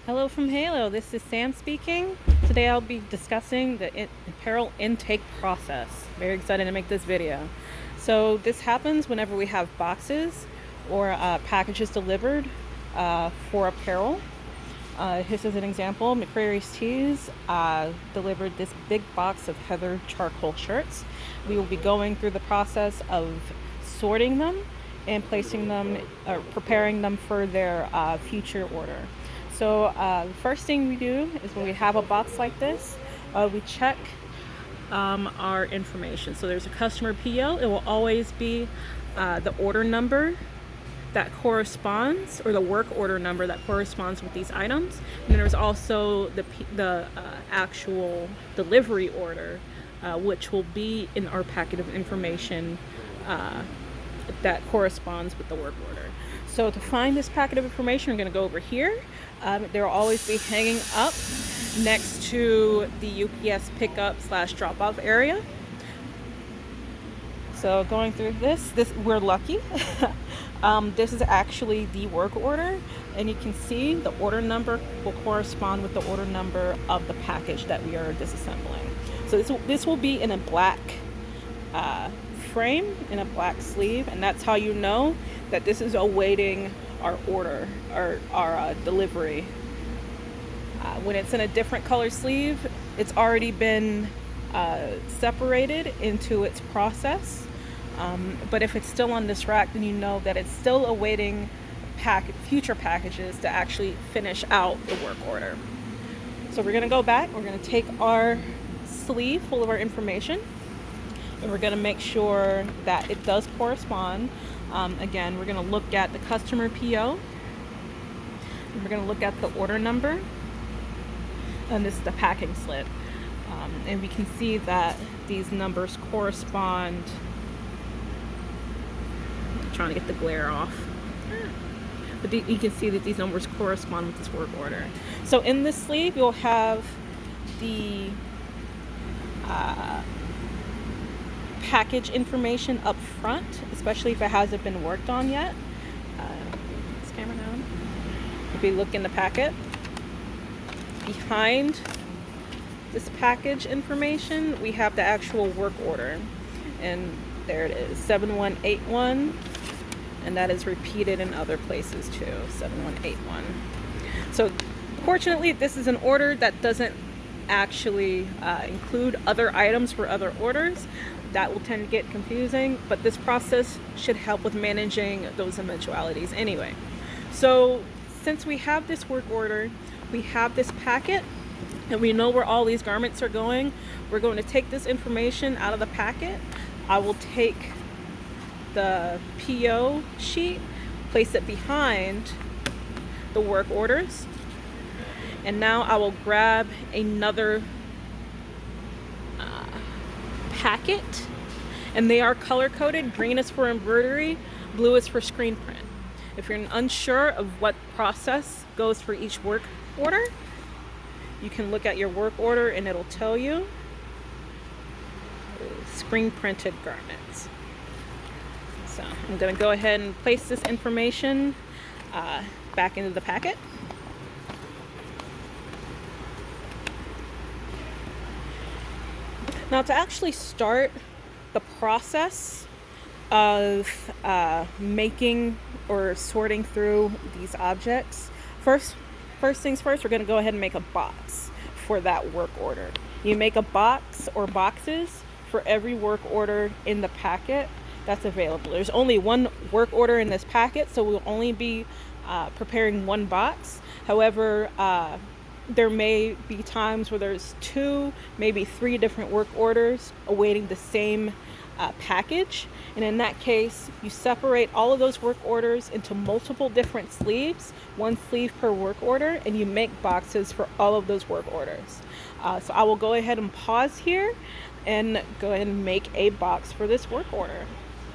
Hello from Halo, this is Sam speaking. Today I'll be discussing the apparel intake process. Very excited to make this video. So this happens whenever we have boxes or packages delivered for apparel. This is an example. McCrary's Tees delivered this big box of Heather charcoal shirts. We will be going through the process of sorting them and placing them, or preparing them for their future order. So the first thing we do is when we have a box like this, we check our information. So there's a customer PO. It will always be the order number that corresponds, or the work order number that corresponds with these items. And there's also the actual delivery order, which will be in our packet of information that corresponds with the work order. So to find this packet of information, I'm going to go over here. There will always be hanging up next to the UPS pickup / drop-off area. So going through this we're lucky. This is actually the work order, and you can see the order number will correspond with the order number of the package that we are disassembling. So this will be in a black frame, in a black sleeve, and that's how you know that this is awaiting our order, or our delivery. When it's in a different color sleeve, it's already been separated into its process. But if it's still on this rack, then you know that it's still awaiting future packages to actually finish out the work order. So we're going to go back, we're going to take our sleeve full of our information, and we're going to make sure that it does correspond. Again, we're going to look at the customer PO, and we're going to look at the order number, and this is the packing slip. And we can see that these numbers correspond. I'm trying to get the glare off. But you can see that these numbers correspond with this work order. So in this sleeve, you'll have the package information up front, especially if it hasn't been worked on yet. This camera down. If we look in the packet, behind this package information, we have the actual work order, and there it is, 7181, and that is repeated in other places too, 7181. So fortunately, this is an order that doesn't actually include other items for other orders. That will tend to get confusing, but this process should help with managing those eventualities anyway. So since we have this work order, we have this packet, and we know where all these garments are going, we're going to take this information out of the packet. I will take the PO sheet, place it behind the work orders, and now I will grab another packet, and they are color coded. Green is for embroidery, blue is for screen print. If you're unsure of what process goes for each work order, you can look at your work order and it'll tell you. Screen printed garments. So I'm going to go ahead and place this information back into the packet. Now, to actually start the process of making or sorting through these objects, first things first, we're going to go ahead and make a box for that work order. You make a box or boxes for every work order in the packet that's available. There's only one work order in this packet, so we'll only be preparing one box. However, there may be times where there's 2, maybe 3 different work orders awaiting the same package. And in that case, you separate all of those work orders into multiple different sleeves, one sleeve per work order, and you make boxes for all of those work orders. So I will go ahead and pause here and go ahead and make a box for this work order.